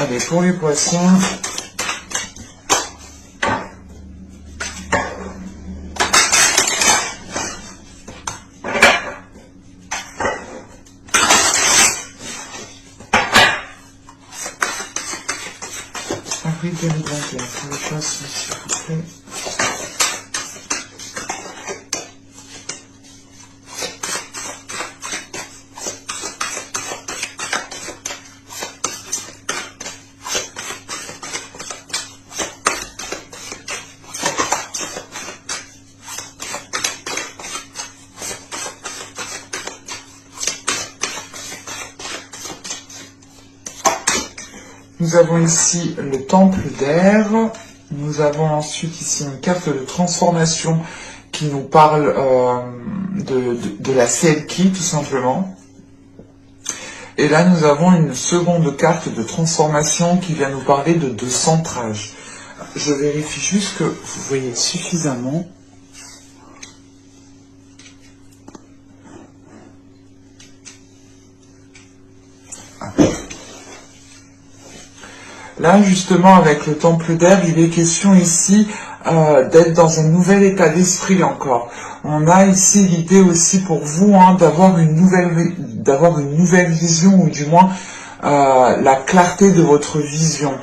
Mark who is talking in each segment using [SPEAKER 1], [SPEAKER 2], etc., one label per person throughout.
[SPEAKER 1] Allez, pour les poissons. Avril 2021, pour les poissons, s'il vous plaît. Nous avons ici le temple d'air. Nous avons ensuite ici une carte de transformation qui nous parle de la Selkie, tout simplement. Et là, nous avons une seconde carte de transformation qui vient nous parler de centrage. Je vérifie juste que vous voyez suffisamment. Là, justement, avec le temple d'air, il est question ici d'être dans un nouvel état d'esprit encore. On a ici l'idée aussi pour vous d'avoir une nouvelle vision, ou du moins la clarté de votre vision.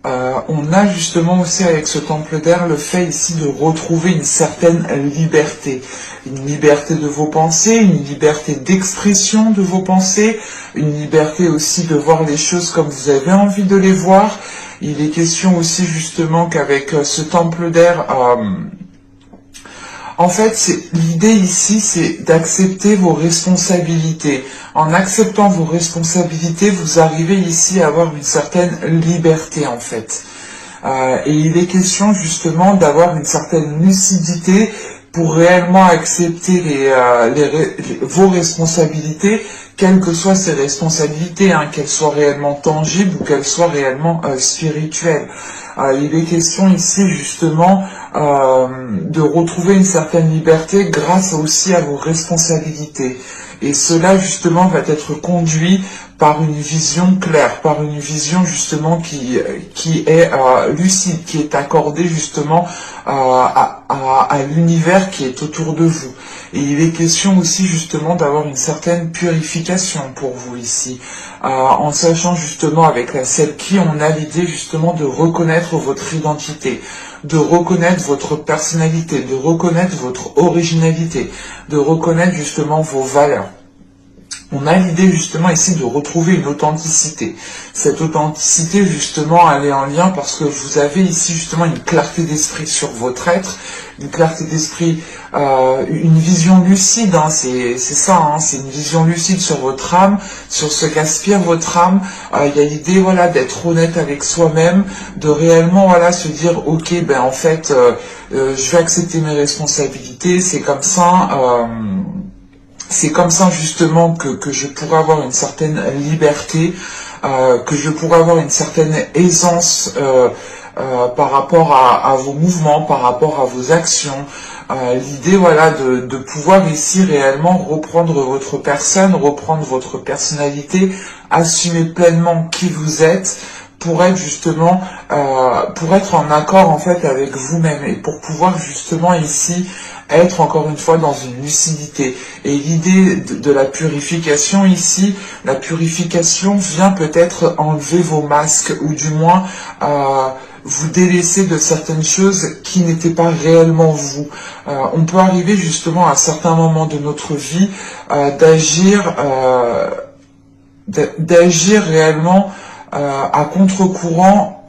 [SPEAKER 1] On a justement aussi avec ce temple d'air le fait ici de retrouver une certaine liberté. Une liberté de vos pensées, une liberté d'expression de vos pensées, une liberté aussi de voir les choses comme vous avez envie de les voir. Il est question aussi justement qu'avec ce temple d'air, en fait, l'idée ici, c'est d'accepter vos responsabilités. En acceptant vos responsabilités, vous arrivez ici à avoir une certaine liberté, en fait. Et il est question justement d'avoir une certaine lucidité pour réellement accepter vos responsabilités, quelles que soient ces responsabilités, qu'elles soient réellement tangibles ou qu'elles soient réellement spirituelles. Il est question ici justement de retrouver une certaine liberté grâce aussi à vos responsabilités. Et cela justement va être conduit par une vision claire, par une vision justement qui est lucide, qui est accordée justement à l'univers qui est autour de vous. Et il est question aussi justement d'avoir une certaine purification pour vous ici. En sachant justement avec la Selkie, on a l'idée justement de reconnaître votre identité, de reconnaître votre personnalité, de reconnaître votre originalité, de reconnaître justement vos valeurs. On a l'idée justement ici de retrouver une authenticité. Cette authenticité justement elle est en lien parce que vous avez ici justement une clarté d'esprit sur votre être, une clarté d'esprit, une vision lucide, c'est ça, c'est une vision lucide sur votre âme, sur ce qu'aspire votre âme. Il y a l'idée d'être honnête avec soi-même, de réellement se dire ok en fait je vais accepter mes responsabilités, c'est comme ça. C'est comme ça justement que je pourrais avoir une certaine liberté, que je pourrais avoir une certaine aisance par rapport à vos mouvements, par rapport à vos actions. L'idée de pouvoir ici réellement reprendre votre personne, reprendre votre personnalité, assumer pleinement qui vous êtes, pour être justement, pour être en accord en fait avec vous-même et pour pouvoir justement ici être encore une fois dans une lucidité. Et l'idée de la purification ici, la purification vient peut-être enlever vos masques ou du moins vous délaisser de certaines choses qui n'étaient pas réellement vous. On peut arriver justement à certains moments de notre vie d'agir réellement à contre-courant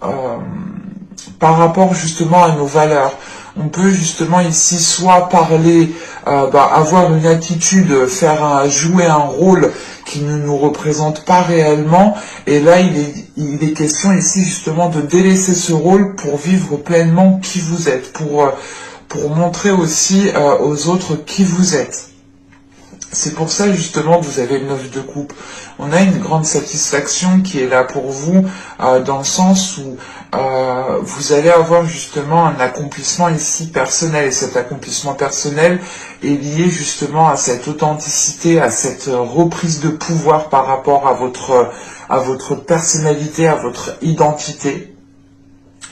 [SPEAKER 1] par rapport justement à nos valeurs. On peut justement ici soit parler, avoir une attitude, jouer un rôle qui ne nous représente pas réellement. Et là, il est question ici justement de délaisser ce rôle pour vivre pleinement qui vous êtes, pour montrer aussi aux autres qui vous êtes. C'est pour ça justement que vous avez le 9 de coupe. On a une grande satisfaction qui est là pour vous, dans le sens où vous allez avoir justement un accomplissement ici personnel. Et cet accomplissement personnel est lié justement à cette authenticité, à cette reprise de pouvoir par rapport à votre personnalité, à votre identité.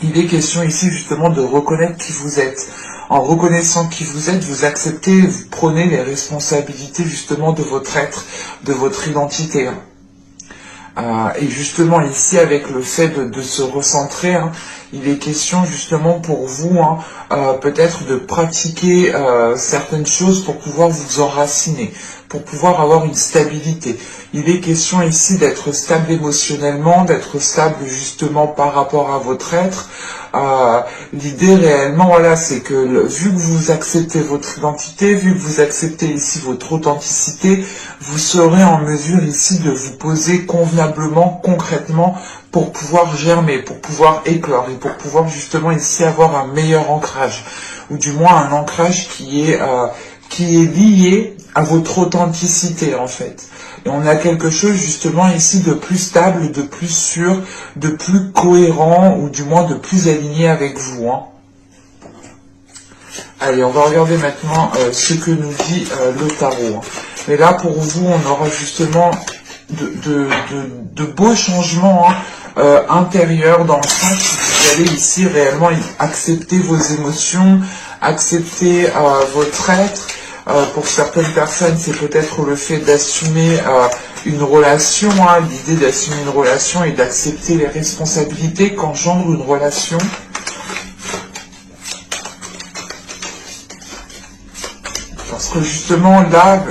[SPEAKER 1] Il est question ici justement de reconnaître qui vous êtes. En reconnaissant qui vous êtes, vous acceptez, vous prenez les responsabilités justement de votre être, de votre identité. Et justement ici, avec le fait de se recentrer, il est question justement pour vous, peut-être de pratiquer certaines choses pour pouvoir vous enraciner, pour pouvoir avoir une stabilité. Il est question ici d'être stable émotionnellement, d'être stable justement par rapport à votre être. L'idée réellement, voilà, c'est que vu que vous acceptez votre identité, vu que vous acceptez ici votre authenticité, vous serez en mesure ici de vous poser convenablement, concrètement, pour pouvoir germer, pour pouvoir éclore et pour pouvoir justement ici avoir un meilleur ancrage, ou du moins un ancrage qui est lié à votre authenticité en fait. Et on a quelque chose justement ici de plus stable, de plus sûr, de plus cohérent, ou du moins de plus aligné avec vous. Allez, on va regarder maintenant ce que nous dit le tarot. Mais là, pour vous, on aura justement de beaux changements intérieurs, dans le sens où vous allez ici réellement accepter vos émotions, accepter votre être. Pour certaines personnes, c'est peut-être le fait d'assumer une relation, l'idée d'assumer une relation et d'accepter les responsabilités qu'engendre une relation. Parce que justement là,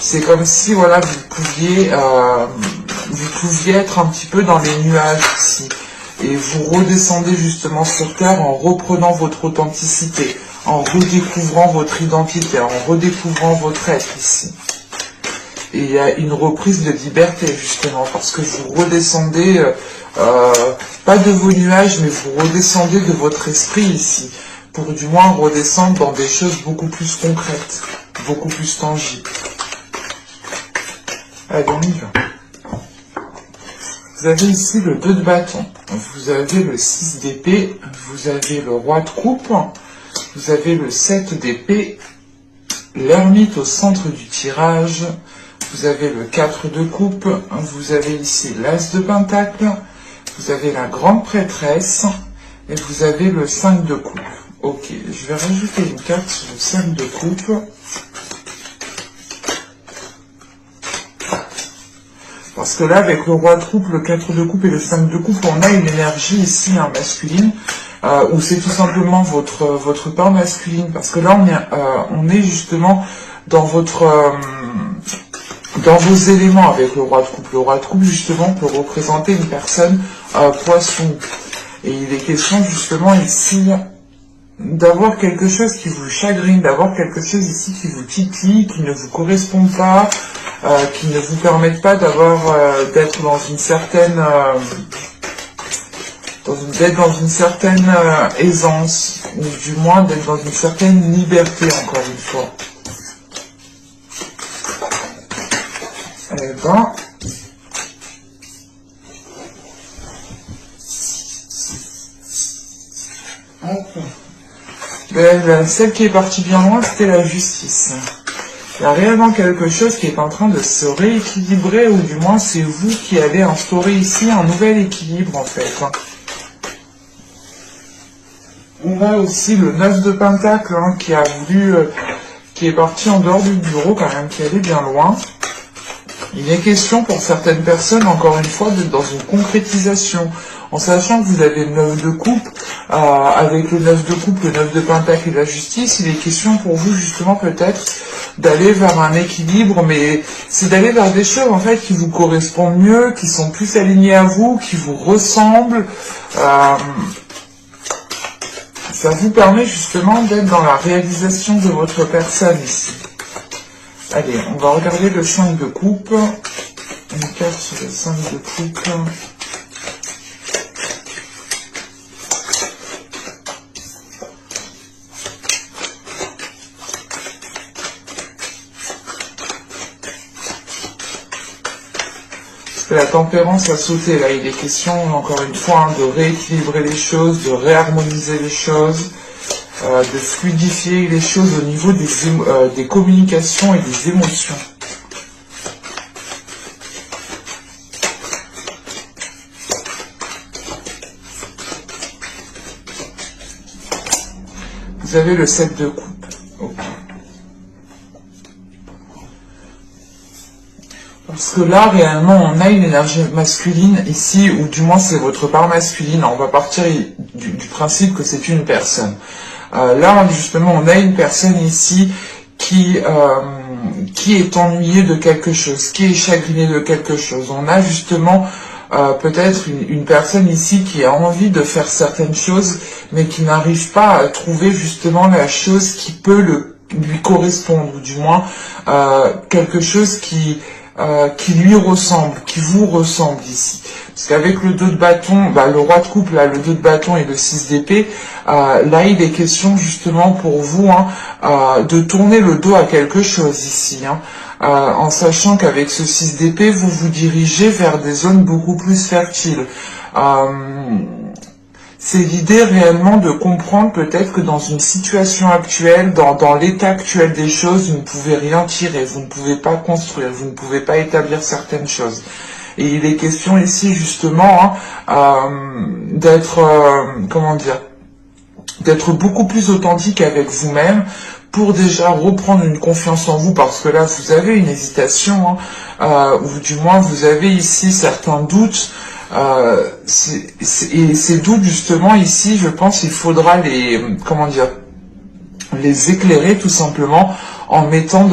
[SPEAKER 1] c'est comme si voilà, vous pouviez être un petit peu dans les nuages ici. Et vous redescendez justement sur Terre en reprenant votre authenticité, en redécouvrant votre identité, en redécouvrant votre être ici. Et il y a une reprise de liberté justement, parce que vous redescendez, pas de vos nuages, mais vous redescendez de votre esprit ici, pour du moins redescendre dans des choses beaucoup plus concrètes, beaucoup plus tangibles. Allez, on y va. Vous avez ici le 2 de bâton, vous avez le 6 d'épée, vous avez le roi de coupe, vous avez le 7 d'épée, l'ermite au centre du tirage, vous avez le 4 de coupe, vous avez ici l'as de pentacle, vous avez la grande prêtresse, et vous avez le 5 de coupe. Ok, je vais rajouter une carte sur le 5 de coupe. Parce que là, avec le roi de coupe, le 4 de coupe et le 5 de coupe, on a une énergie ici masculine, où c'est tout simplement votre part masculine. Parce que là, on est justement dans dans vos éléments avec le roi de coupe. Le roi de coupe, justement, peut représenter une personne poisson. Et il est question, justement, ici, d'avoir quelque chose qui vous chagrine, d'avoir quelque chose ici qui vous titille, qui ne vous correspond pas, qui ne vous permettent pas d'être dans une certaine aisance, ou du moins d'être dans une certaine liberté, encore une fois. Eh ben, hop. Ben, celle qui est partie bien loin, c'était la justice. Il y a réellement quelque chose qui est en train de se rééquilibrer, ou du moins c'est vous qui allez instaurer ici un nouvel équilibre en fait. On a aussi le 9 de pentacle qui est parti en dehors du bureau quand même, qui allait bien loin. Il est question pour certaines personnes, encore une fois, d'être dans une concrétisation, en sachant que vous avez le 9 de coupe, avec le 9 de coupe, le 9 de pentacle et la justice, il est question pour vous justement peut-être d'aller vers un équilibre, mais c'est d'aller vers des choses en fait qui vous correspondent mieux, qui sont plus alignées à vous, qui vous ressemblent. Ça vous permet justement d'être dans la réalisation de votre personne ici. Allez, on va regarder le 5 de coupe. Une carte sur le 5 de coupe. que la tempérance a sauté. Là, il est question, encore une fois, de rééquilibrer les choses, de réharmoniser les choses, de fluidifier les choses au niveau des communications et des émotions. Vous avez le 7 de coupe. Okay. Parce que là, réellement, on a une énergie masculine ici, ou du moins c'est votre part masculine. On va partir du principe que c'est une personne. Là, justement, on a une personne ici qui est ennuyée de quelque chose, qui est chagrinée de quelque chose. On a justement peut-être une personne ici qui a envie de faire certaines choses, mais qui n'arrive pas à trouver justement la chose qui peut lui correspondre, ou du moins quelque chose qui lui ressemble, qui vous ressemble ici. Parce qu'avec le 2 de bâton, le roi de coupe, là, le 2 de bâton et le 6 d'épée, là il est question justement pour vous de tourner le dos à quelque chose ici, en sachant qu'avec ce 6 d'épée, vous vous dirigez vers des zones beaucoup plus fertiles. C'est l'idée réellement de comprendre peut-être que dans une situation actuelle, dans l'état actuel des choses, vous ne pouvez rien tirer, vous ne pouvez pas construire, vous ne pouvez pas établir certaines choses. Et il est question ici justement d'être, d'être beaucoup plus authentique avec vous-même pour déjà reprendre une confiance en vous, parce que là vous avez une hésitation, ou du moins vous avez ici certains doutes. Et ces doutes justement ici, je pense il faudra les éclairer tout simplement en mettant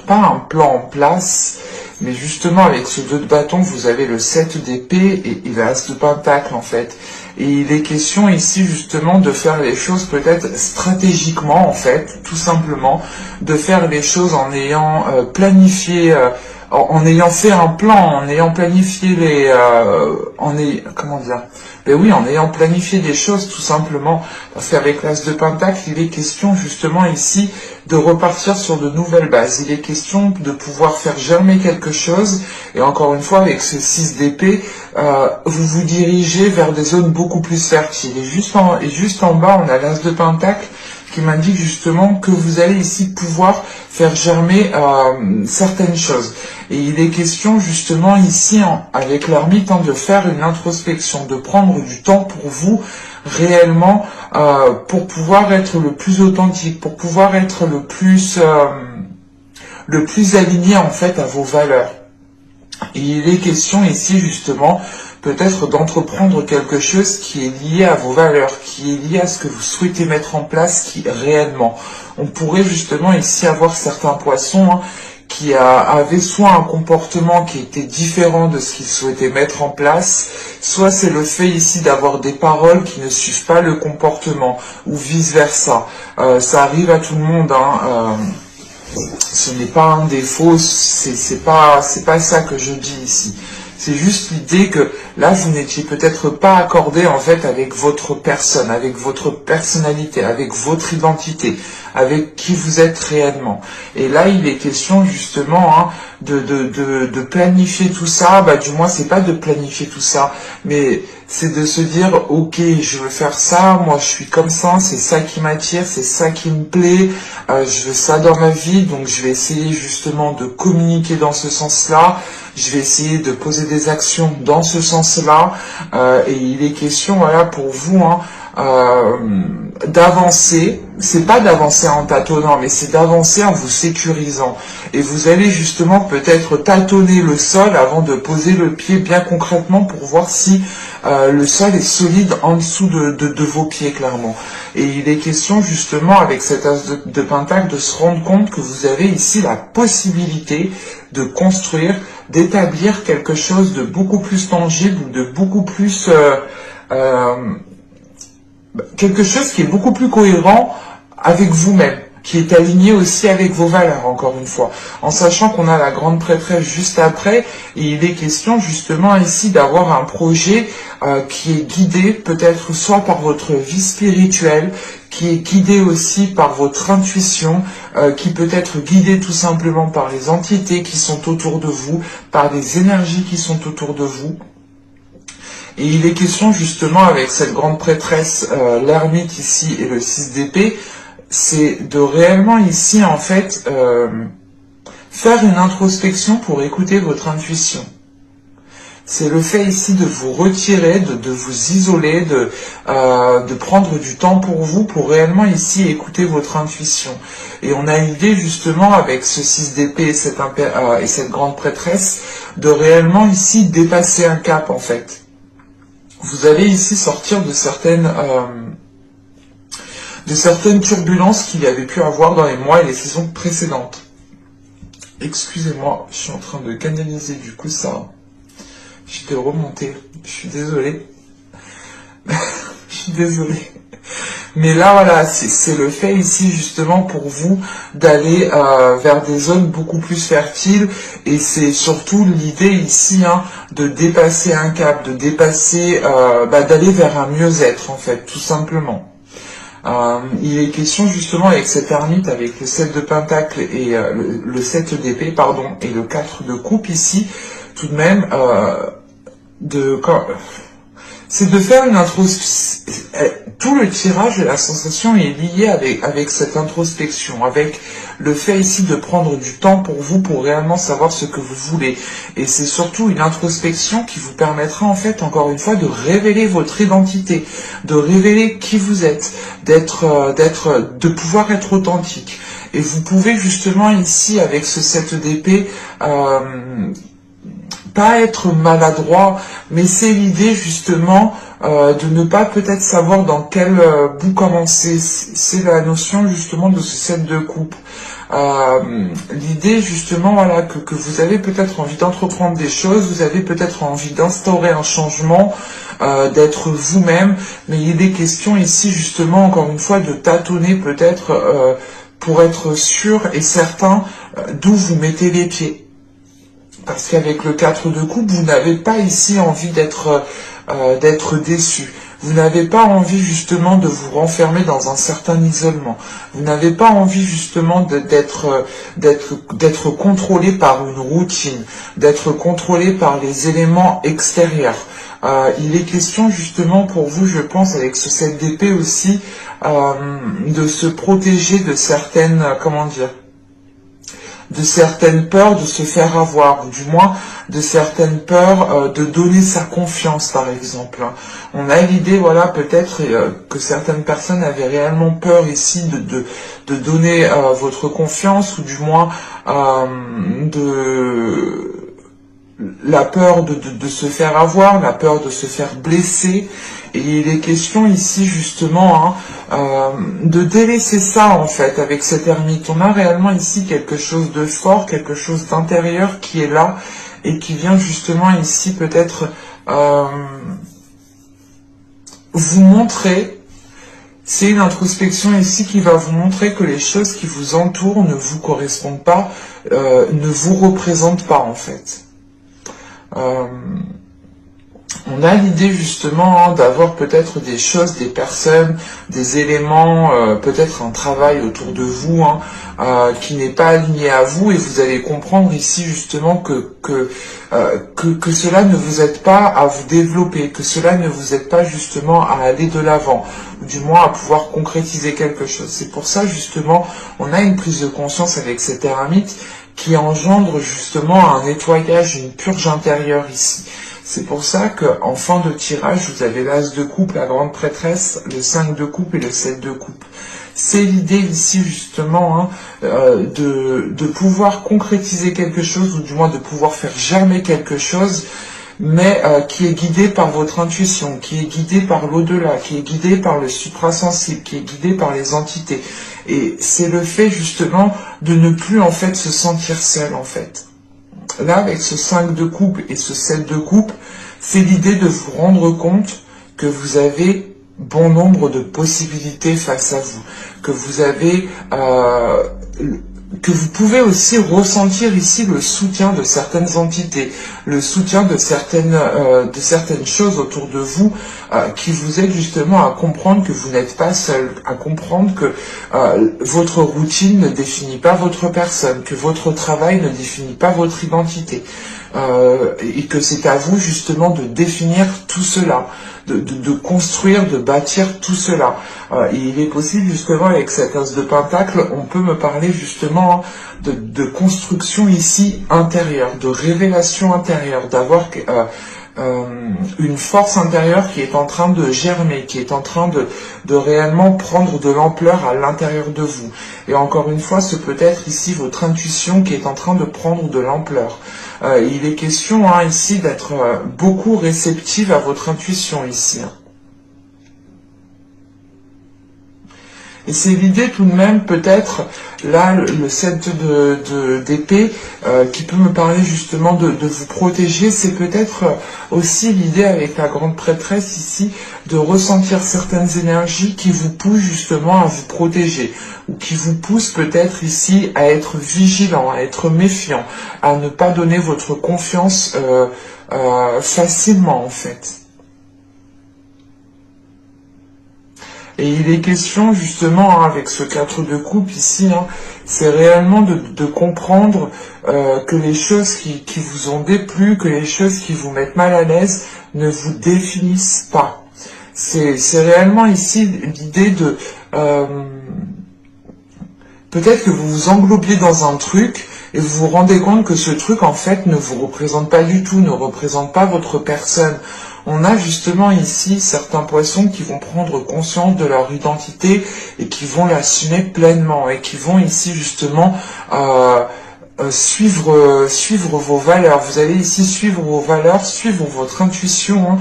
[SPEAKER 1] pas un plan en place, mais justement avec ce 2 de bâton, vous avez le 7 d'épée et le as de pentacle en fait. Et il est question ici justement de faire les choses peut-être stratégiquement en fait, tout simplement, de faire les choses en ayant planifié, en ayant fait un plan, en ayant planifié en ayant planifié des choses tout simplement, parce qu'avec l'as de pentacle, il est question justement ici de repartir sur de nouvelles bases. Il est question de pouvoir faire germer quelque chose, et encore une fois avec ce 6 d'épée, vous vous dirigez vers des zones beaucoup plus fertiles. Et juste en bas, on a l'as de pentacle qui m'indique justement que vous allez ici pouvoir faire germer certaines choses. Et il est question justement ici, avec l'ermite, de faire une introspection, de prendre du temps pour vous réellement, pour pouvoir être le plus authentique, pour pouvoir être le plus aligné en fait à vos valeurs. Et il est question ici justement peut-être d'entreprendre quelque chose qui est lié à vos valeurs, qui est lié à ce que vous souhaitez mettre en place, qui réellement. On pourrait justement ici avoir certains poissons qui avaient soit un comportement qui était différent de ce qu'ils souhaitaient mettre en place, soit c'est le fait ici d'avoir des paroles qui ne suivent pas le comportement, ou vice-versa. Ça arrive à tout le monde, ce n'est pas un défaut, c'est pas ça que je dis ici. C'est juste l'idée que là, vous n'étiez peut-être pas accordé en fait avec votre personne, avec votre personnalité, avec votre identité, avec qui vous êtes réellement. Et là, il est question justement de planifier tout ça. Du moins, c'est pas de planifier tout ça, mais c'est de se dire, ok, je veux faire ça, moi je suis comme ça, c'est ça qui m'attire, c'est ça qui me plaît, je veux ça dans ma vie, donc je vais essayer justement de communiquer dans ce sens-là, je vais essayer de poser des actions dans ce sens-là, et il est question, voilà, pour vous, d'avancer, c'est pas d'avancer en tâtonnant, mais c'est d'avancer en vous sécurisant. Et vous allez justement peut-être tâtonner le sol avant de poser le pied bien concrètement pour voir si le sol est solide en dessous de vos pieds, clairement. Et il est question justement avec cet as de pentacle de se rendre compte que vous avez ici la possibilité de construire, d'établir quelque chose de beaucoup plus tangible, de beaucoup plus quelque chose qui est beaucoup plus cohérent avec vous-même, qui est aligné aussi avec vos valeurs, encore une fois. En sachant qu'on a la grande prêtresse juste après, et il est question justement ici d'avoir un projet qui est guidé peut-être soit par votre vie spirituelle, qui est guidé aussi par votre intuition, qui peut être guidé tout simplement par les entités qui sont autour de vous, par les énergies qui sont autour de vous. Et il est question justement avec cette grande prêtresse, l'ermite ici et le 6 d'épée, c'est de réellement ici en fait faire une introspection pour écouter votre intuition. C'est le fait ici de vous retirer, de vous isoler, de prendre du temps pour vous, pour réellement ici écouter votre intuition. Et on a l'idée justement avec ce 6 d'épée et cette grande prêtresse, de réellement ici dépasser un cap en fait. Vous allez ici sortir de certaines turbulences qu'il y avait pu avoir dans les mois et les saisons précédentes. Excusez-moi, je suis en train de canaliser du coup ça. J'étais remonté, je suis désolé. Je suis désolé. Mais là, voilà, c'est le fait ici, justement, pour vous, d'aller vers des zones beaucoup plus fertiles. Et c'est surtout l'idée ici, hein, de dépasser un cap, de dépasser, d'aller vers un mieux-être, en fait, tout simplement. Il est question, justement, avec cet ermite, avec le 7 de pentacle et le 7 d'épée, pardon, et le 4 de coupe ici, tout de même, c'est de faire une introspection. Tout le tirage et la sensation est lié avec cette introspection, avec le fait ici de prendre du temps pour vous, pour réellement savoir ce que vous voulez. Et c'est surtout une introspection qui vous permettra en fait, encore une fois, de révéler votre identité, de révéler qui vous êtes, de pouvoir être authentique. Et vous pouvez justement ici, avec ce 7 d'épée, pas être maladroit, mais c'est l'idée justement de ne pas peut-être savoir dans quel bout commencer. C'est la notion justement de ce 7 de coupe. L'idée justement voilà que vous avez peut-être envie d'entreprendre des choses, vous avez peut-être envie d'instaurer un changement, d'être vous-même, mais il est question ici justement encore une fois de tâtonner peut-être pour être sûr et certain d'où vous mettez les pieds. Parce qu'avec le 4 de coupe, vous n'avez pas ici envie d'être déçu. Vous n'avez pas envie justement de vous renfermer dans un certain isolement. Vous n'avez pas envie justement d'être contrôlé par une routine, d'être contrôlé par les éléments extérieurs. Il est question justement pour vous, je pense, avec ce 7 d'épée aussi, de se protéger de certaines, de certaines peurs de se faire avoir, ou du moins de certaines peurs de donner sa confiance, par exemple. On a l'idée, voilà, peut-être que certaines personnes avaient réellement peur ici de donner votre confiance, ou du moins la peur de se faire avoir, la peur de se faire blesser. Et il est question ici justement de délaisser ça en fait avec cette ermite. On a réellement ici quelque chose de fort, quelque chose d'intérieur qui est là et qui vient justement ici peut-être vous montrer. C'est une introspection ici qui va vous montrer que les choses qui vous entourent ne vous correspondent pas, ne vous représentent pas en fait. On a l'idée justement d'avoir peut-être des choses, des personnes, des éléments, peut-être un travail autour de vous qui n'est pas aligné à vous, et vous allez comprendre ici justement que cela ne vous aide pas à vous développer, que cela ne vous aide pas justement à aller de l'avant, ou du moins à pouvoir concrétiser quelque chose. C'est pour ça justement on a une prise de conscience avec cet ermite qui engendre justement un nettoyage, une purge intérieure ici. C'est pour ça qu'en fin de tirage, vous avez l'As de coupe, la grande prêtresse, le 5 de coupe et le 7 de coupe. C'est l'idée ici justement de pouvoir concrétiser quelque chose, ou du moins de pouvoir faire germer quelque chose, mais qui est guidé par votre intuition, qui est guidé par l'au-delà, qui est guidé par le suprasensible, qui est guidé par les entités. Et c'est le fait justement de ne plus en fait se sentir seul en fait. Là, avec ce 5 de coupe et ce 7 de coupe, c'est l'idée de vous rendre compte que vous avez bon nombre de possibilités face à vous, que vous avez, que vous pouvez aussi ressentir ici le soutien de certaines entités, le soutien de certaines choses autour de vous qui vous aident justement à comprendre que vous n'êtes pas seul, à comprendre que votre routine ne définit pas votre personne, que votre travail ne définit pas votre identité. Et que c'est à vous justement de définir tout cela, de construire, de bâtir tout cela. Et il est possible justement avec cet as de pentacle, on peut me parler justement de construction ici intérieure, de révélation intérieure, d'avoir une force intérieure qui est en train de germer, qui est en train de réellement prendre de l'ampleur à l'intérieur de vous. Et encore une fois, ce peut être ici votre intuition qui est en train de prendre de l'ampleur. Il est question ici d'être beaucoup réceptive à votre intuition ici. Et c'est l'idée tout de même, peut-être, là, le 7 d'épée, qui peut me parler justement de vous protéger, c'est peut-être aussi l'idée avec la grande prêtresse ici, de ressentir certaines énergies qui vous poussent justement à vous protéger, ou qui vous poussent peut-être ici à être vigilant, à être méfiant, à ne pas donner votre confiance facilement en fait. Et il est question justement avec ce 4 de coupe ici, c'est réellement de comprendre que les choses qui vous ont déplu, que les choses qui vous mettent mal à l'aise ne vous définissent pas. C'est réellement ici l'idée de peut-être que vous vous englobiez dans un truc et vous vous rendez compte que ce truc en fait ne vous représente pas du tout, ne représente pas votre personne. On a justement ici certains poissons qui vont prendre conscience de leur identité et qui vont l'assumer pleinement et qui vont ici justement suivre vos valeurs. Vous allez ici suivre vos valeurs, suivre votre intuition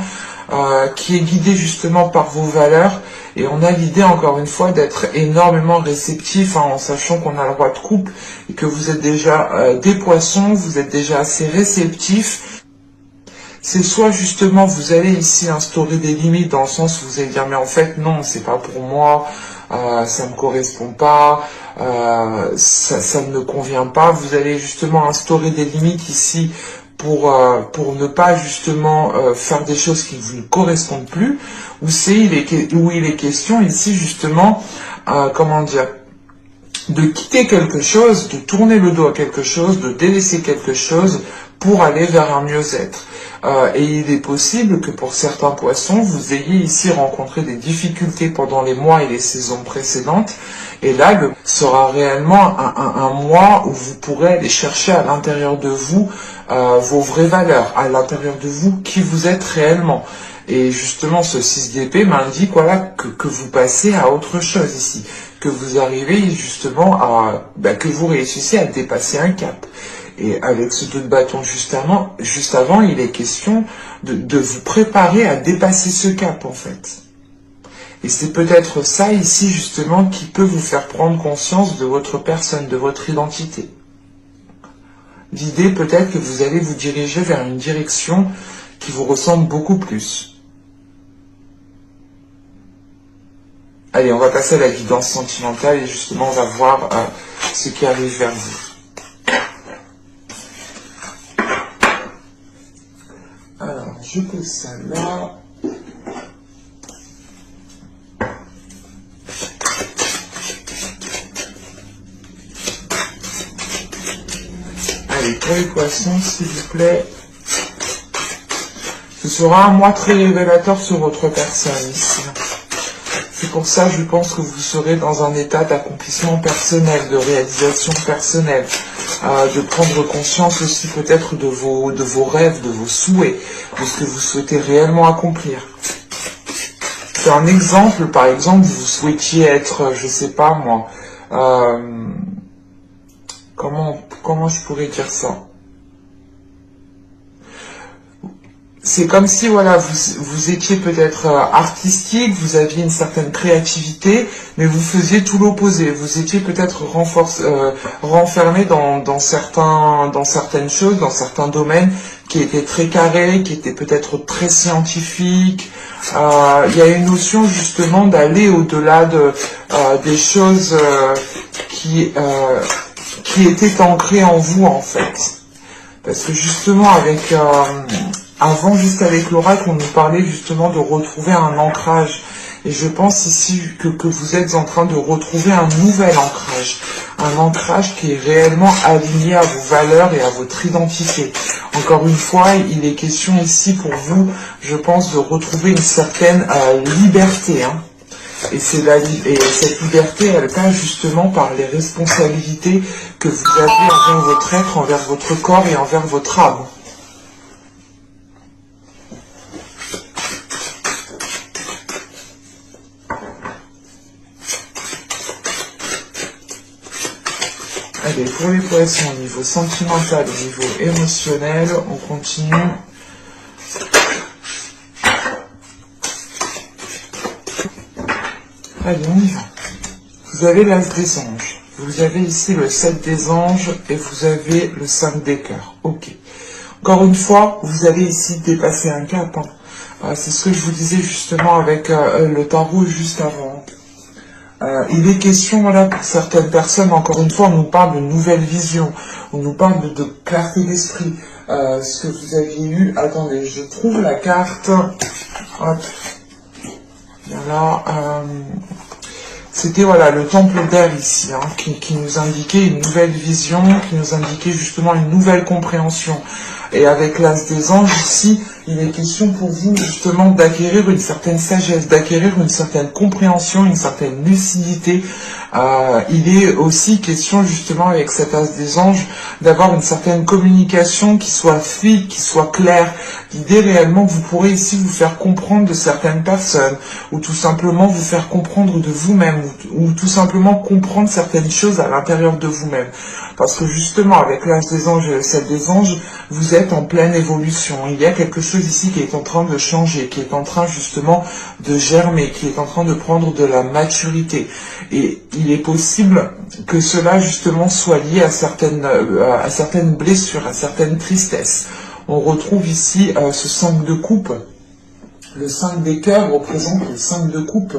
[SPEAKER 1] qui est guidée justement par vos valeurs. Et on a l'idée encore une fois d'être énormément réceptif en sachant qu'on a le roi de coupe et que vous êtes déjà des poissons, vous êtes déjà assez réceptifs. C'est soit justement vous allez ici instaurer des limites dans le sens où vous allez dire mais en fait non c'est pas pour moi, ça me correspond pas, ça ne me convient pas. Vous allez justement instaurer des limites ici pour ne pas justement faire des choses qui ne vous correspondent plus. Ou il est question ici justement comment dire, de quitter quelque chose, de tourner le dos à quelque chose, de délaisser quelque chose pour aller vers un mieux-être. Et il est possible que pour certains poissons, vous ayez ici rencontré des difficultés pendant les mois et les saisons précédentes. Et là, sera réellement un mois où vous pourrez aller chercher à l'intérieur de vous vos vraies valeurs, à l'intérieur de vous qui vous êtes réellement. Et justement, ce 6 d'épée m'indique voilà, que vous passez à autre chose ici, que vous arrivez justement à... que vous réussissez à dépasser un cap. Et avec ce 2 de bâton juste avant, il est question de vous préparer à dépasser ce cap en fait. Et c'est peut-être ça ici justement qui peut vous faire prendre conscience de votre personne, de votre identité. L'idée peut-être que vous allez vous diriger vers une direction qui vous ressemble beaucoup plus. Allez, on va passer à la guidance sentimentale et justement on va voir ce qui arrive vers vous. Alors, je pose ça là. Allez, pour les poissons, s'il vous plaît. Ce sera un mois très révélateur sur votre personne ici. C'est pour ça, je pense que vous serez dans un état d'accomplissement personnel, de réalisation personnelle, de prendre conscience aussi peut-être de vos rêves, de vos souhaits, de ce que vous souhaitez réellement accomplir. C'est un exemple, par exemple, vous souhaitiez être, je sais pas moi, comment je pourrais dire ça? C'est comme si voilà vous étiez peut-être artistique, vous aviez une certaine créativité, mais vous faisiez tout l'opposé. Vous étiez peut-être renfermé dans certaines choses, dans certains domaines qui était très carré, qui était peut-être très scientifique. Il y a une notion justement d'aller au-delà des choses qui étaient ancrées en vous en fait. Parce que justement avant juste avec l'oracle, on nous parlait justement de retrouver un ancrage. Et je pense ici que vous êtes en train de retrouver un nouvel ancrage. Un ancrage qui est réellement aligné à vos valeurs et à votre identité. Encore une fois, il est question ici pour vous, je pense, de retrouver une certaine liberté. Hein. Et cette liberté, elle passe justement par les responsabilités que vous avez envers votre être, envers votre corps et envers votre âme. Allez, pour les poissons, au niveau sentimental, au niveau émotionnel, on continue. Allez, on y va. Vous avez l'as des anges. Vous avez ici le 7 des anges et vous avez le 5 des cœurs. Ok. Encore une fois, vous avez ici dépassé un cap. Hein. C'est ce que je vous disais justement avec le tarot juste avant. Il est question, voilà, pour certaines personnes, encore une fois, on nous parle de nouvelle vision, on nous parle de clarté d'esprit. Ce que vous aviez eu, attendez, je trouve la carte. Hop. Voilà. C'était voilà le temple d'air ici, hein, qui nous indiquait une nouvelle vision, qui nous indiquait justement une nouvelle compréhension. Et avec l'as des anges ici, il est question pour vous justement d'acquérir une certaine sagesse, d'acquérir une certaine compréhension, une certaine lucidité. Il est aussi question justement avec cet as des anges d'avoir une certaine communication qui soit fluide, qui soit claire. L'idée réellement que vous pourrez ici vous faire comprendre de certaines personnes, ou tout simplement vous faire comprendre de vous-même, ou tout simplement comprendre certaines choses à l'intérieur de vous-même. Parce que justement, avec l'âge des anges et le 7 des anges, vous êtes en pleine évolution. Il y a quelque chose ici qui est en train de changer, qui est en train justement de germer, qui est en train de prendre de la maturité. Et il est possible que cela justement soit lié à certaines blessures, à certaines tristesses. On retrouve ici ce 5 de coupe. Le 5 des cœurs représente le 5 de coupe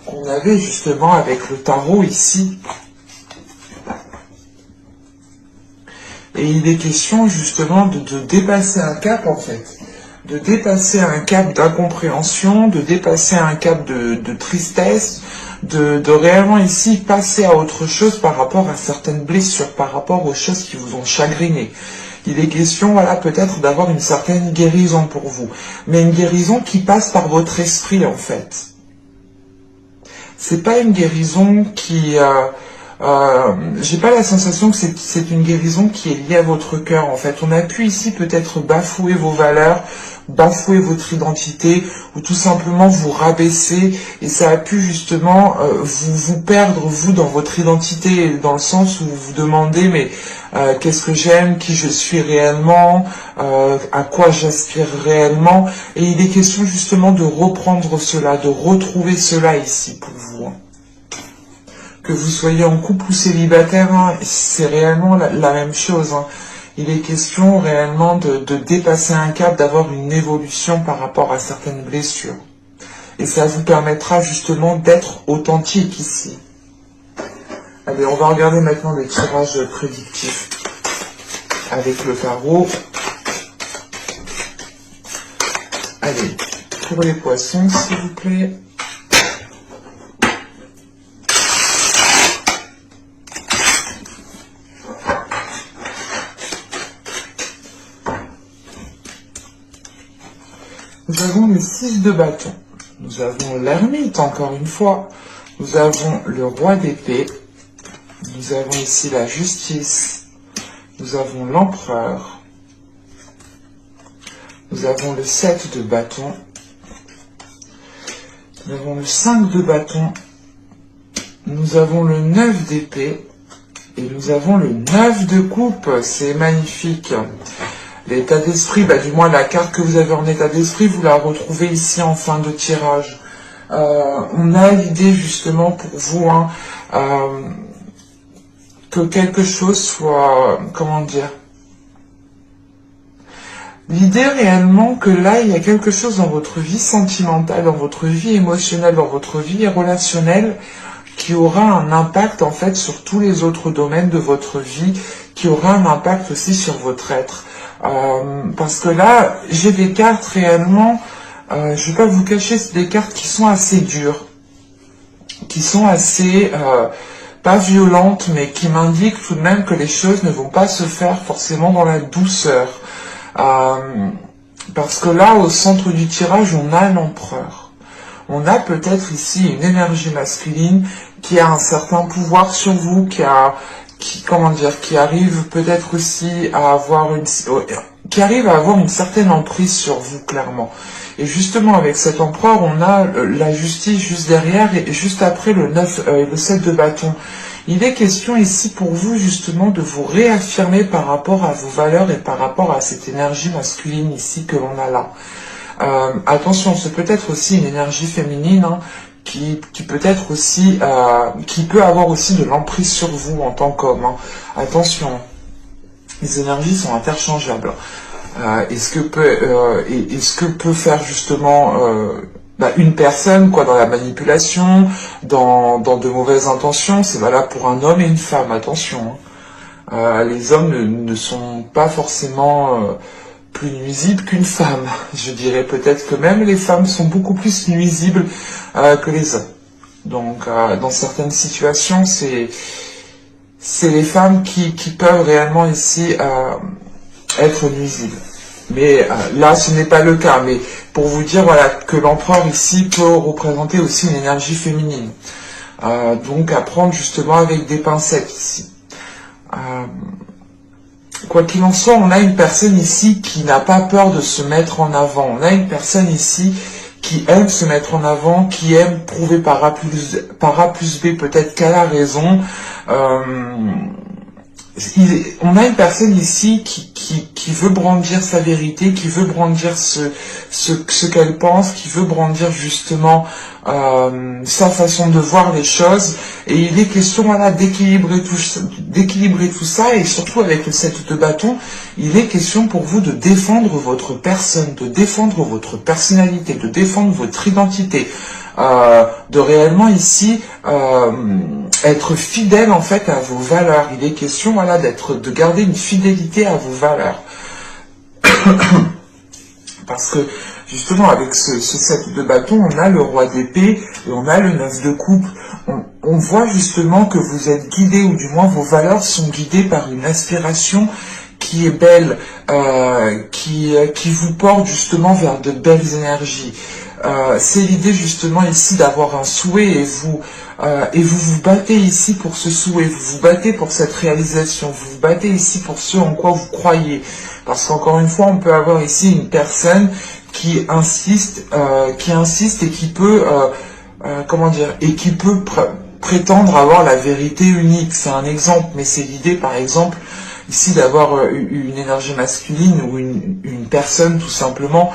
[SPEAKER 1] qu'on avait justement avec le tarot ici. Et il est question justement de dépasser un cap en fait. De dépasser un cap d'incompréhension, de dépasser un cap de tristesse, de réellement ici passer à autre chose par rapport à certaines blessures, par rapport aux choses qui vous ont chagriné. Il est question, voilà, peut-être d'avoir une certaine guérison pour vous. Mais une guérison qui passe par votre esprit en fait. C'est pas une guérison qui... j'ai pas la sensation que c'est une guérison qui est liée à votre cœur en fait. On a pu ici peut-être bafouer vos valeurs, bafouer votre identité ou tout simplement vous rabaisser et ça a pu justement vous perdre vous dans votre identité dans le sens où vous vous demandez mais qu'est-ce que j'aime, qui je suis réellement, à quoi j'aspire réellement et il est question justement de reprendre cela, de retrouver cela ici pour vous. Hein. Que vous soyez en couple ou célibataire, hein, c'est réellement la même chose. Hein. Il est question réellement de dépasser un cap, d'avoir une évolution par rapport à certaines blessures. Et ça vous permettra justement d'être authentique ici. Allez, on va regarder maintenant le tirage prédictif avec le tarot. Allez, pour les poissons, s'il vous plaît. Nous avons le 6 de bâton. Nous avons l'ermite, encore une fois. Nous avons le roi d'épée. Nous avons ici la justice. Nous avons l'empereur. Nous avons le 7 de bâton. Nous avons le 5 de bâton. Nous avons le 9 d'épée. Et nous avons le 9 de coupe. C'est magnifique. L'état d'esprit, du moins la carte que vous avez en état d'esprit, vous la retrouvez ici en fin de tirage. On a l'idée justement pour vous hein, que quelque chose soit, comment dire, L'idée réellement que là, il y a quelque chose dans votre vie sentimentale, dans votre vie émotionnelle, dans votre vie relationnelle, qui aura un impact en fait sur tous les autres domaines de votre vie, qui aura un impact aussi sur votre être. Parce que là, j'ai des cartes réellement, je vais pas vous cacher, c'est des cartes qui sont assez dures, qui sont assez, pas violentes, mais qui m'indiquent tout de même que les choses ne vont pas se faire forcément dans la douceur. Parce que là, au centre du tirage, on a l'empereur. On a peut-être ici une énergie masculine qui a un certain pouvoir sur vous, qui arrive peut-être aussi à avoir une certaine emprise sur vous, clairement. Et justement, avec cet empereur, on a la justice juste derrière et juste après le 7 de bâton. Il est question ici pour vous justement de vous réaffirmer par rapport à vos valeurs et par rapport à cette énergie masculine ici que l'on a là. Attention, c'est peut-être aussi une énergie féminine qui peut être aussi, qui peut avoir aussi de l'emprise sur vous en tant qu'homme. Attention, les énergies sont interchangeables. Et ce que peut faire justement une personne dans la manipulation, dans de mauvaises intentions, c'est valable pour un homme et une femme, attention. Les hommes ne sont pas forcément plus nuisibles qu'une femme. Je dirais peut-être que même les femmes sont beaucoup plus nuisibles que les hommes. Donc dans certaines situations, c'est les femmes qui peuvent réellement ici être nuisibles. Mais là, ce n'est pas le cas. Mais pour vous dire que l'empereur ici peut représenter aussi une énergie féminine. Donc à prendre justement avec des pincettes ici. Quoi qu'il en soit, on a une personne ici qui n'a pas peur de se mettre en avant. On a une personne ici qui aime se mettre en avant, qui aime prouver par A plus B peut-être qu'elle a raison. On a une personne ici qui veut brandir sa vérité, qui veut brandir ce qu'elle pense, qui veut brandir justement sa façon de voir les choses. Et il est question d'équilibrer tout ça, et surtout avec le 7 de bâton, il est question pour vous de défendre votre personne, de défendre votre personnalité, de défendre votre identité. De réellement ici être fidèle en fait à vos valeurs. Il est question de garder une fidélité à vos valeurs. Parce que justement avec ce 7 de bâton, on a le roi d'épée et on a le 9 de coupe. On voit justement que vous êtes guidé, ou du moins vos valeurs sont guidées par une aspiration qui est belle, qui vous porte justement vers de belles énergies. C'est l'idée justement ici d'avoir un souhait et vous vous battez ici pour ce souhait, vous vous battez pour cette réalisation, vous vous battez ici pour ce en quoi vous croyez. Parce qu'encore une fois, on peut avoir ici une personne qui insiste et qui peut prétendre avoir la vérité unique. C'est un exemple, mais c'est l'idée par exemple ici d'avoir une énergie masculine ou une personne tout simplement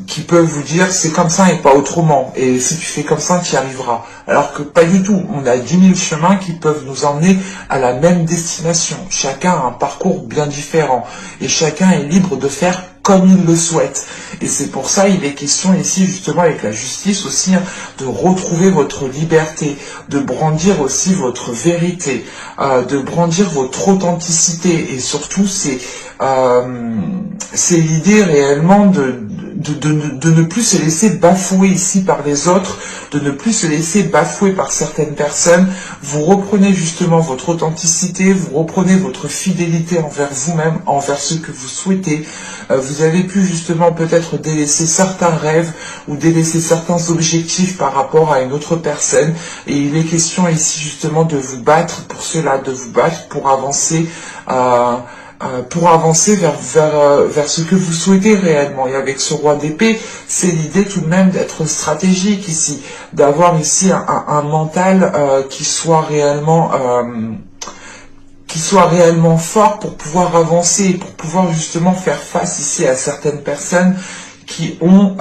[SPEAKER 1] qui peut vous dire c'est comme ça et pas autrement, et si tu fais comme ça tu y arriveras, alors que pas du tout. On a 10 000 chemins qui peuvent nous emmener à la même destination. Chacun a un parcours bien différent et chacun est libre de faire comme il le souhaite. Et c'est pour ça il est question ici justement avec la justice aussi de retrouver votre liberté, de brandir aussi votre vérité, de brandir votre authenticité, et surtout c'est l'idée réellement de ne plus se laisser bafouer ici par les autres, de ne plus se laisser bafouer par certaines personnes. Vous reprenez justement votre authenticité, vous reprenez votre fidélité envers vous-même, envers ce que vous souhaitez. Vous avez pu justement peut-être délaisser certains rêves ou délaisser certains objectifs par rapport à une autre personne, et il est question ici justement de vous battre pour cela, de vous battre pour avancer vers ce que vous souhaitez réellement. Et avec ce roi d'épée, c'est l'idée tout de même d'être stratégique ici, d'avoir ici un mental qui soit réellement fort pour pouvoir avancer, pour pouvoir justement faire face ici à certaines personnes qui ont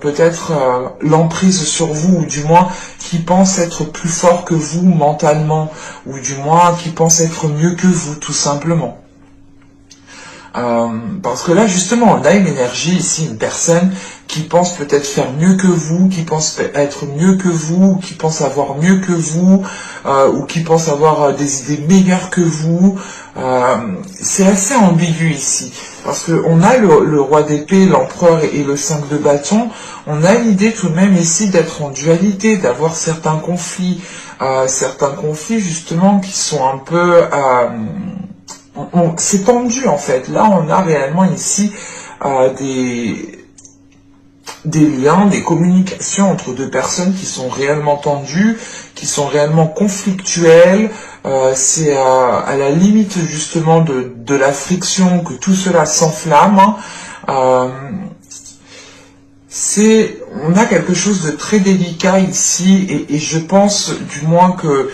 [SPEAKER 1] peut-être l'emprise sur vous, ou du moins qui pensent être plus forts que vous mentalement, ou du moins qui pensent être mieux que vous tout simplement. Parce que là, justement, on a une énergie ici, une personne qui pense peut-être faire mieux que vous, qui pense être mieux que vous, qui pense avoir mieux que vous, ou qui pense avoir des idées meilleures que vous. C'est assez ambigu ici, parce que on a le roi d'épée, l'empereur et le 5 de bâton. On a l'idée tout de même ici d'être en dualité, d'avoir certains conflits justement qui sont un peu... c'est tendu en fait. Là, on a réellement ici des liens, des communications entre deux personnes qui sont réellement tendues, qui sont réellement conflictuelles. C'est à la limite justement de la friction que tout cela s'enflamme. On a quelque chose de très délicat ici, et je pense du moins que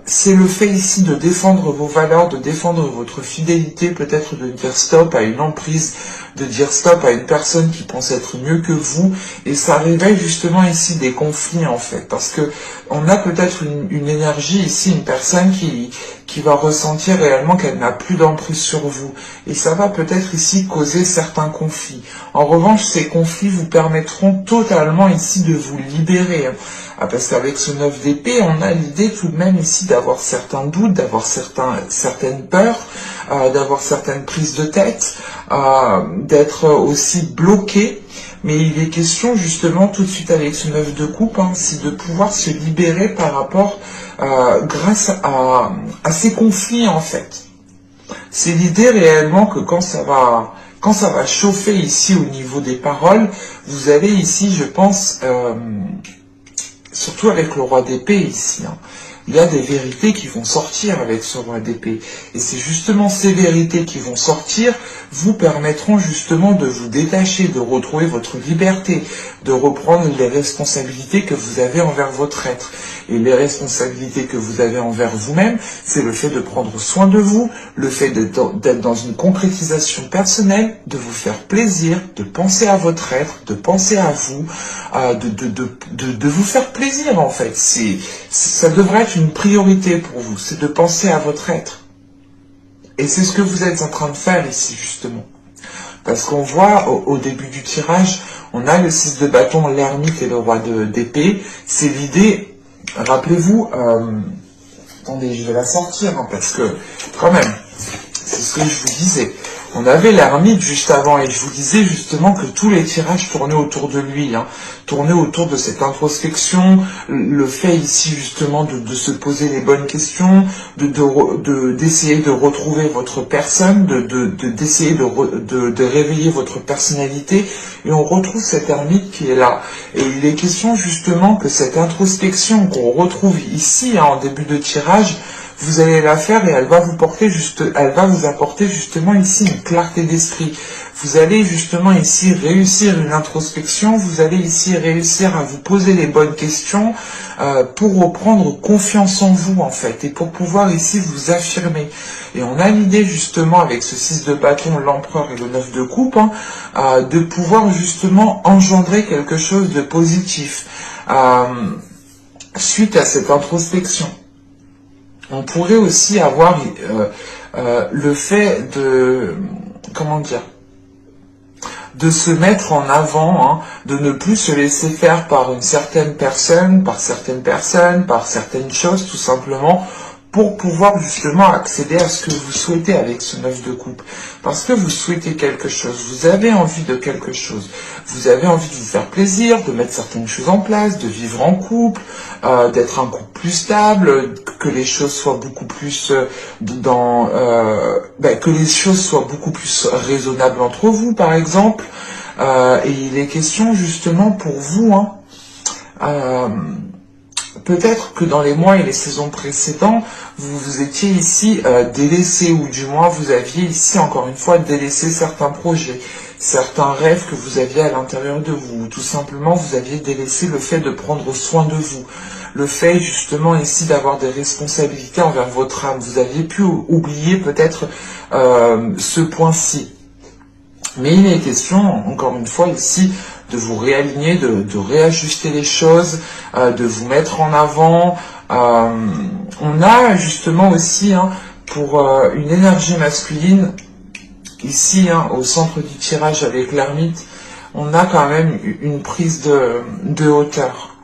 [SPEAKER 1] c'est le fait ici de défendre vos valeurs, de défendre votre fidélité, peut-être de dire stop à une emprise, de dire stop à une personne qui pense être mieux que vous, et ça réveille justement ici des conflits en fait, parce que on a peut-être une énergie ici, une personne qui va ressentir réellement qu'elle n'a plus d'emprise sur vous, et ça va peut-être ici causer certains conflits. En revanche, ces conflits vous permettront totalement ici de vous libérer, parce qu'avec ce 9 d'épée, on a l'idée tout de même ici d'avoir certains doutes, d'avoir certaines peurs, d'avoir certaines prises de tête, d'être aussi bloqué. Mais il est question justement tout de suite avec ce 9 de coupe, c'est de pouvoir se libérer par rapport, grâce à ces conflits en fait. C'est l'idée réellement que quand ça va chauffer ici au niveau des paroles, vous allez ici, je pense... surtout avec le roi d'épée ici, il y a des vérités qui vont sortir avec ce roi d'épée. Et c'est justement ces vérités qui vont sortir vous permettront justement de vous détacher, de retrouver votre liberté, de reprendre les responsabilités que vous avez envers votre être. Et les responsabilités que vous avez envers vous-même, c'est le fait de prendre soin de vous, le fait d'être dans une concrétisation personnelle, de vous faire plaisir, de penser à votre être, de penser à vous, de vous faire plaisir en fait. Ça devrait être une priorité pour vous, c'est de penser à votre être. Et c'est ce que vous êtes en train de faire ici justement. Parce qu'on voit au début du tirage, on a le 6 de bâton, l'ermite et le roi d'épée. C'est l'idée, rappelez-vous, attendez, je vais la sortir, parce que quand même, c'est ce que je vous disais. On avait l'ermite juste avant, et je vous disais justement que tous les tirages tournaient autour de lui, tournaient autour de cette introspection, le fait ici justement de se poser les bonnes questions, d'essayer de retrouver votre personne, d'essayer de réveiller votre personnalité, et on retrouve cet ermite qui est là. Et il est question justement que cette introspection qu'on retrouve ici, en début de tirage, vous allez la faire et elle va vous apporter justement ici une clarté d'esprit. Vous allez justement ici réussir une introspection, vous allez ici réussir à vous poser les bonnes questions pour reprendre confiance en vous en fait et pour pouvoir ici vous affirmer. Et on a l'idée justement avec ce 6 de bâton, l'empereur et le 9 de coupe, de pouvoir justement engendrer quelque chose de positif suite à cette introspection. On pourrait aussi avoir le fait de, de se mettre en avant, de ne plus se laisser faire par une certaine personne, par certaines choses, tout simplement, pour pouvoir justement accéder à ce que vous souhaitez avec ce 9 de coupe. Parce que vous souhaitez quelque chose, vous avez envie de quelque chose, vous avez envie de vous faire plaisir, de mettre certaines choses en place, de vivre en couple, d'être un couple plus stable, que les choses soient beaucoup plus que les choses soient beaucoup plus raisonnables entre vous, par exemple. Et il est question justement pour vous, peut-être que dans les mois et les saisons précédents, vous étiez ici délaissé, ou du moins vous aviez ici encore une fois délaissé certains projets, certains rêves que vous aviez à l'intérieur de vous, ou tout simplement vous aviez délaissé le fait de prendre soin de vous, le fait justement ici d'avoir des responsabilités envers votre âme. Vous aviez pu oublier peut-être ce point-ci. Mais il est question, encore une fois ici, de vous réaligner, de réajuster les choses, de vous mettre en avant. On a justement aussi, pour une énergie masculine, ici, hein, au centre du tirage avec l'ermite, on a quand même une prise de hauteur.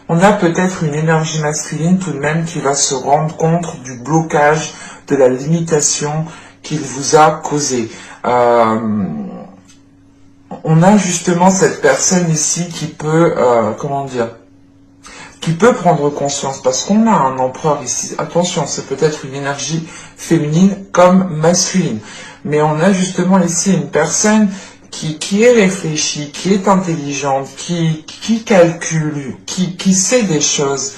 [SPEAKER 1] On a peut-être une énergie masculine tout de même qui va se rendre compte du blocage, de la limitation qu'il vous a causé. On a justement cette personne ici qui peut, comment dire, qui peut prendre conscience, parce qu'on a un empereur ici. Attention, c'est peut-être une énergie féminine comme masculine. Mais on a justement ici une personne qui est réfléchie, qui est intelligente, qui calcule, qui sait des choses.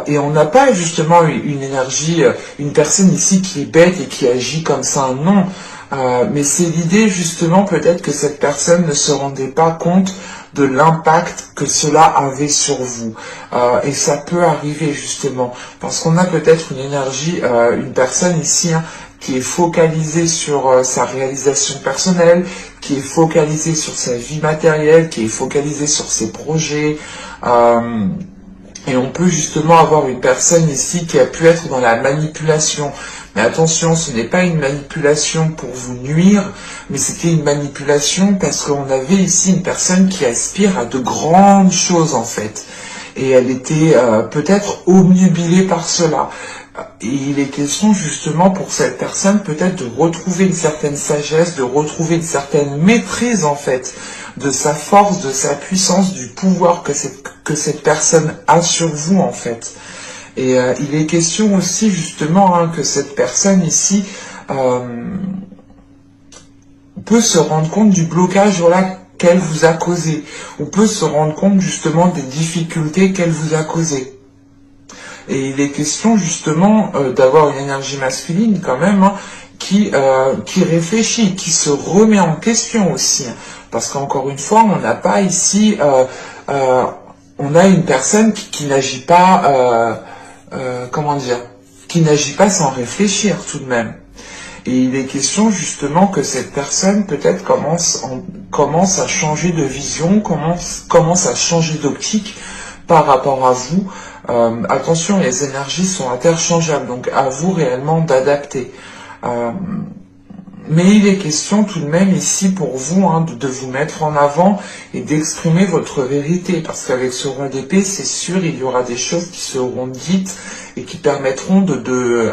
[SPEAKER 1] Et on n'a pas justement une énergie, une personne ici qui est bête et qui agit comme ça, non. Mais c'est l'idée justement peut-être que cette personne ne se rendait pas compte de l'impact que cela avait sur vous. Et ça peut arriver justement, parce qu'on a peut-être une énergie, une personne ici, hein, qui est focalisée sur sa réalisation personnelle, qui est focalisée sur sa vie matérielle, qui est focalisée sur ses projets. Et on peut justement avoir une personne ici qui a pu être dans la manipulation. Mais attention, ce n'est pas une manipulation pour vous nuire, mais c'était une manipulation parce qu'on avait ici une personne qui aspire à de grandes choses en fait. Et elle était peut-être obnubilée par cela. Et il est question justement pour cette personne peut-être de retrouver une certaine sagesse, de retrouver une certaine maîtrise en fait, de sa force, de sa puissance, du pouvoir que cette personne a sur vous en fait. Et il est question aussi justement hein, que cette personne ici peut se rendre compte du blocage voilà, qu'elle vous a causé, ou peut se rendre compte justement des difficultés qu'elle vous a causées. Et il est question justement d'avoir une énergie masculine quand même hein, qui réfléchit, qui se remet en question aussi. Hein, parce qu'encore une fois, on n'a pas ici, on a une personne qui n'agit pas, comment dire, qui n'agit pas sans réfléchir tout de même. Et il est question justement que cette personne peut-être commence à changer de vision, commence à changer d'optique par rapport à vous. Attention, les énergies sont interchangeables, donc à vous réellement d'adapter. Mais il est question tout de même ici pour vous hein, de vous mettre en avant et d'exprimer votre vérité, parce qu'avec ce roi d'épée, c'est sûr, il y aura des choses qui seront dites et qui permettront de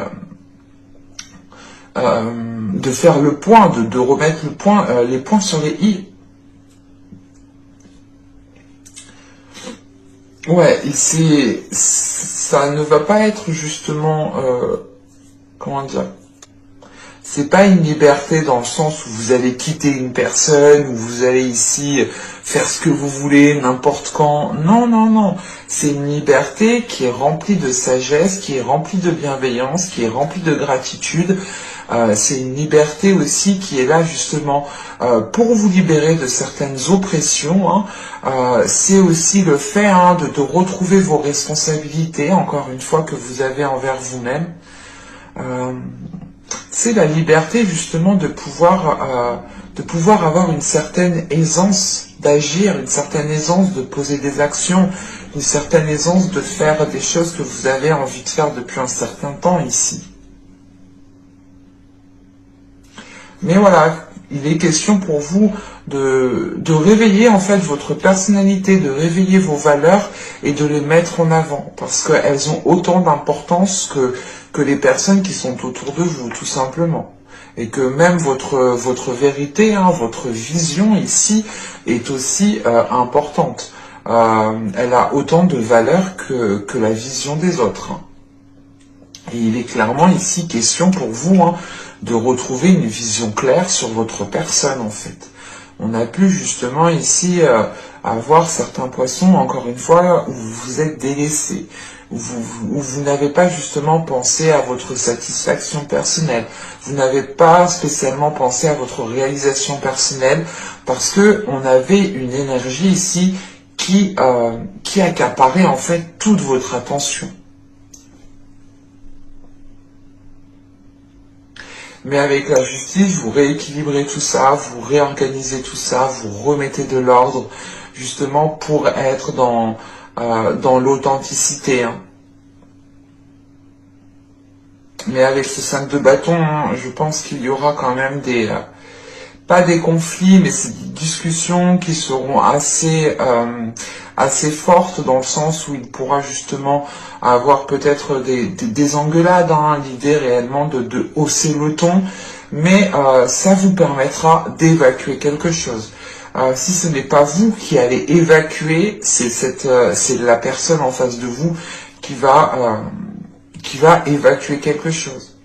[SPEAKER 1] faire le point, de remettre les points sur les i. Ouais, ça ne va pas être justement, comment dire, c'est pas une liberté dans le sens où vous allez quitter une personne, où vous allez ici faire ce que vous voulez, n'importe quand. Non, non, non. C'est une liberté qui est remplie de sagesse, qui est remplie de bienveillance, qui est remplie de gratitude. C'est une liberté aussi qui est là justement pour vous libérer de certaines oppressions. Hein. C'est aussi le fait hein, de retrouver vos responsabilités, encore une fois, que vous avez envers vous-même. C'est la liberté justement de pouvoir avoir une certaine aisance d'agir, une certaine aisance de poser des actions, une certaine aisance de faire des choses que vous avez envie de faire depuis un certain temps ici. Mais voilà, il est question pour vous de réveiller en fait votre personnalité, de réveiller vos valeurs et de les mettre en avant, parce qu'elles ont autant d'importance que les personnes qui sont autour de vous, tout simplement. Et que même votre vérité, hein, votre vision ici est aussi importante. Elle a autant de valeur que la vision des autres. Hein. Et il est clairement ici question pour vous hein, de retrouver une vision claire sur votre personne en fait. On a pu justement ici avoir certains poissons, encore une fois, où vous êtes délaissés, où vous n'avez pas justement pensé à votre satisfaction personnelle, vous n'avez pas spécialement pensé à votre réalisation personnelle, parce que on avait une énergie ici qui accaparait en fait toute votre attention. Mais avec la justice, vous rééquilibrez tout ça, vous réorganisez tout ça, vous remettez de l'ordre, justement pour être dans l'authenticité. Hein. Mais avec ce 5 de bâton, je pense qu'il y aura quand même pas des conflits, mais c'est des discussions qui seront assez fortes, dans le sens où il pourra justement avoir peut-être des engueulades, hein, l'idée réellement de hausser le ton, mais ça vous permettra d'évacuer quelque chose. Si ce n'est pas vous qui allez évacuer, c'est la personne en face de vous qui va évacuer quelque chose.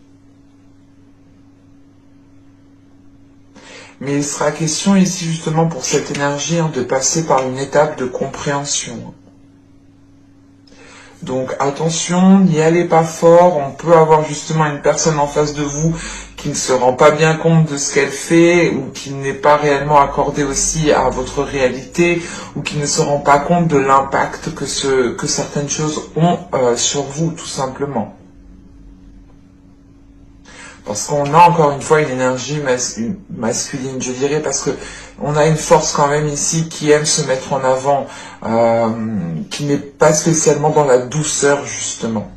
[SPEAKER 1] Mais il sera question ici justement pour cette énergie, hein, de passer par une étape de compréhension. Donc attention, n'y allez pas fort, on peut avoir justement une personne en face de vous qui ne se rend pas bien compte de ce qu'elle fait, ou qui n'est pas réellement accordée aussi à votre réalité, ou qui ne se rend pas compte de l'impact que certaines choses ont sur vous, tout simplement. Parce qu'on a encore une fois une énergie masculine, je dirais, parce que on a une force quand même ici qui aime se mettre en avant, qui n'est pas spécialement dans la douceur justement.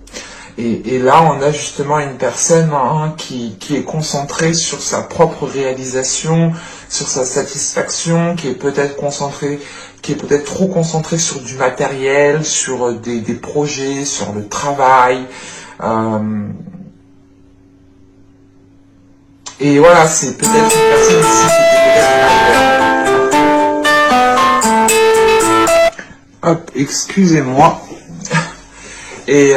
[SPEAKER 1] Et là, on a justement une personne, hein, qui est concentrée sur sa propre réalisation, sur sa satisfaction, qui est peut-être trop concentrée sur du matériel, sur des projets, sur le travail. Et voilà, c'est peut-être une personne ici qui était peut-être... Hop, excusez-moi. Et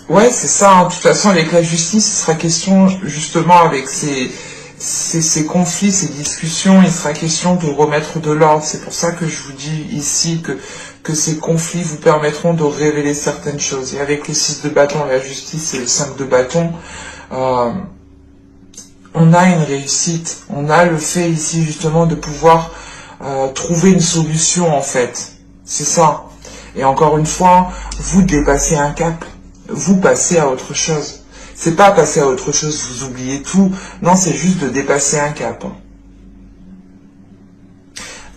[SPEAKER 1] ouais, c'est ça, hein. De toute façon, avec la justice, il sera question, justement, avec ces conflits, ces discussions, il sera question de remettre de l'ordre. C'est pour ça que je vous dis ici que ces conflits vous permettront de révéler certaines choses. Et avec les 6 de bâton, la justice et le 5 de bâton, on a une réussite, on a le fait ici justement de pouvoir trouver une solution en fait. C'est ça. Et encore une fois, vous dépassez un cap, vous passez à autre chose. C'est pas passer à autre chose, vous oubliez tout. Non, c'est juste de dépasser un cap.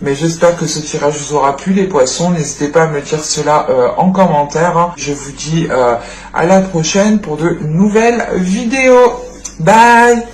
[SPEAKER 1] Mais j'espère que ce tirage vous aura plu, les poissons. N'hésitez pas à me dire cela en commentaire. Je vous dis à la prochaine pour de nouvelles vidéos. Bye!